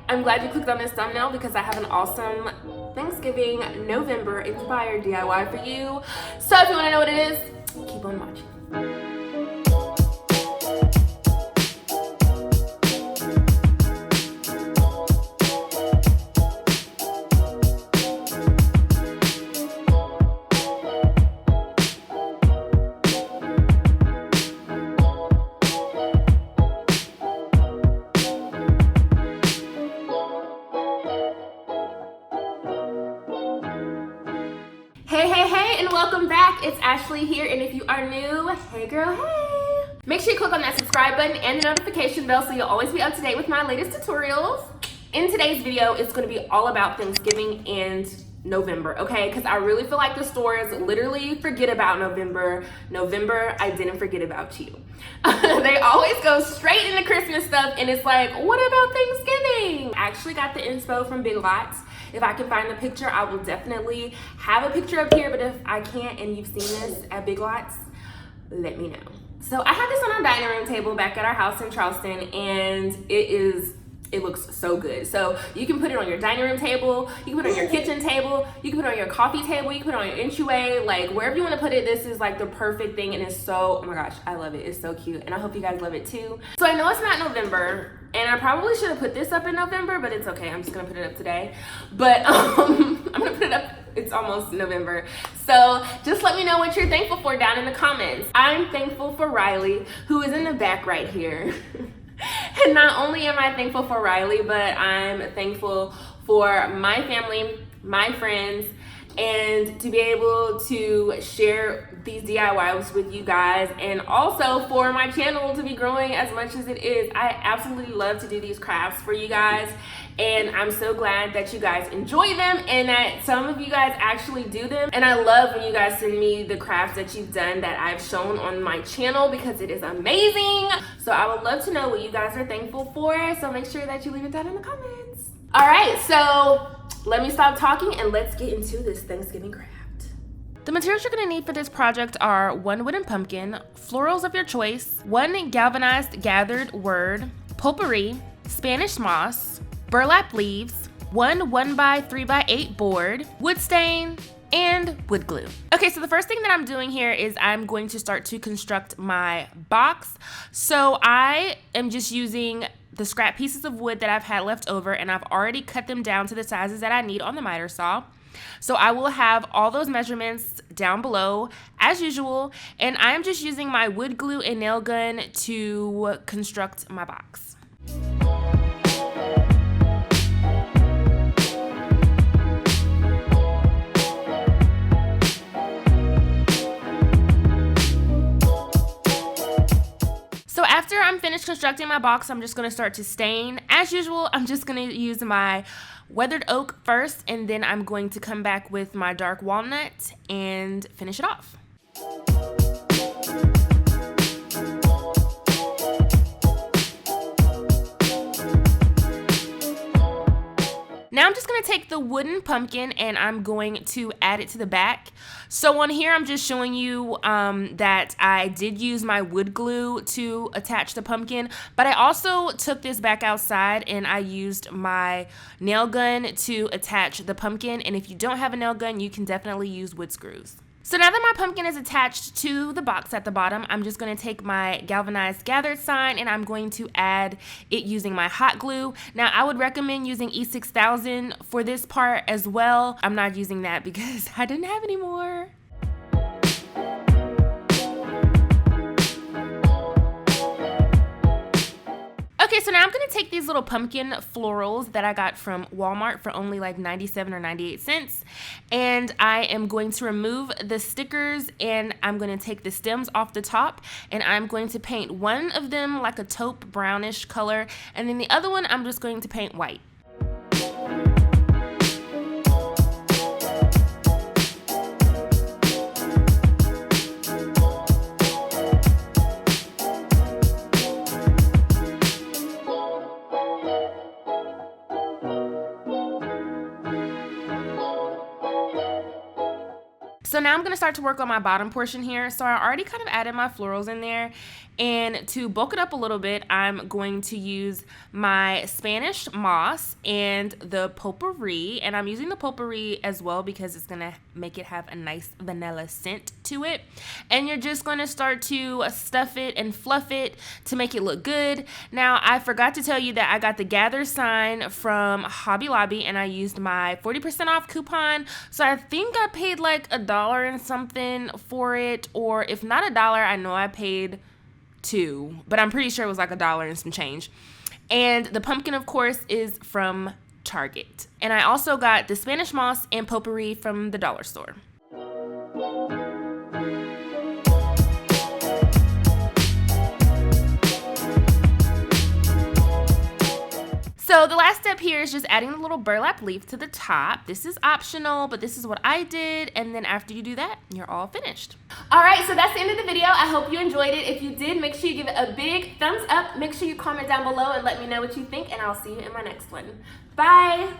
I'm glad you clicked on this thumbnail because I have an awesome Thanksgiving November inspired DIY for you. So if you want to know what it is, keep on watching. Hey, and welcome back. It's Ashley here, and if you are new, hey girl, hey. Make sure you click on that subscribe button and the notification bell so you'll always be up to date with my latest tutorials. In today's video, it's going to be all about Thanksgiving and November, okay? Because I really feel like the stores literally forget about November. November, I didn't forget about you. They always go straight into Christmas stuff, and it's like, what about Thanksgiving? I actually got the inspo from Big Lots. If I can find the picture, I will definitely have a picture up here, but if I can't and you've seen this at Big Lots, let me know. So I have this on our dining room table back at our house in Charleston, and it looks so good. So you can put it on your dining room table, you can put it on your kitchen table, you can put it on your coffee table, you can put it on your entryway, like wherever you want to put it. This is like the perfect thing, and it's so, oh my gosh, I love it. It's so cute, and I hope you guys love it too. So I know it's not November, and I probably should have put this up in November, but it's okay. I'm just gonna put it up today. But I'm gonna put it up, it's almost November. So just let me know what you're thankful for down in the comments. I'm thankful for Riley, who is in the back right here. And not only am I thankful for Riley, but I'm thankful for my family, my friends, and to be able to share these DIYs with you guys, and also for my channel to be growing as much as it is. I absolutely love to do these crafts for you guys, and I'm so glad that you guys enjoy them and that some of you guys actually do them. And I love when you guys send me the crafts that you've done that I've shown on my channel, because it is amazing. So I would love to know what you guys are thankful for, so make sure that you leave it down in the comments. All right, so let me stop talking and let's get into this Thanksgiving craft. The materials you're gonna need for this project are 1 wooden pumpkin, florals of your choice, 1 galvanized gathered word, potpourri, Spanish moss, burlap leaves, 1 1x3x8 board, wood stain, and wood glue. Okay, so the first thing that I'm doing here is I'm going to start to construct my box. So I am just using the scrap pieces of wood that I've had left over, and I've already cut them down to the sizes that I need on the miter saw. So I will have all those measurements down below as usual, and I'm just using my wood glue and nail gun to construct my box. So after I'm finished constructing my box, I'm just going to start to stain. As usual, I'm just going to use my weathered oak first, and then I'm going to come back with my dark walnut and finish it off. Now I'm just going to take the wooden pumpkin and I'm going to add it to the back. So on here I'm just showing you that I did use my wood glue to attach the pumpkin, but I also took this back outside and I used my nail gun to attach the pumpkin, and if you don't have a nail gun, you can definitely use wood screws. So now that my pumpkin is attached to the box at the bottom, I'm just going to take my galvanized gathered sign and I'm going to add it using my hot glue. Now I would recommend using E6000 for this part as well. I'm not using that because I didn't have any more. Okay, so now I'm gonna take these little pumpkin florals that I got from Walmart for only like 97 or 98 cents, and I am going to remove the stickers, and I'm gonna take the stems off the top, and I'm going to paint one of them like a taupe brownish color, and then the other one I'm just going to paint white. So now I'm going to start to work on my bottom portion here. So I already kind of added my florals in there. And to bulk it up a little bit, I'm going to use my Spanish moss and the potpourri. And I'm using the potpourri as well because it's going to make it have a nice vanilla scent to it. And you're just going to start to stuff it and fluff it to make it look good. Now, I forgot to tell you that I got the gather sign from Hobby Lobby and I used my 40% off coupon. So I think I paid like $1 and something for it, or if not $1, I know I paid $2, but I'm pretty sure it was like $1 and some change. And the pumpkin, of course, is from Target. And I also got the Spanish moss and potpourri from the dollar store. So the last step here is just adding a little burlap leaf to the top. This is optional, but this is what I did. And then after you do that, you're all finished. All right, so that's the end of the video. I hope you enjoyed it. If you did, make sure you give it a big thumbs up. Make sure you comment down below and let me know what you think, and I'll see you in my next one. Bye.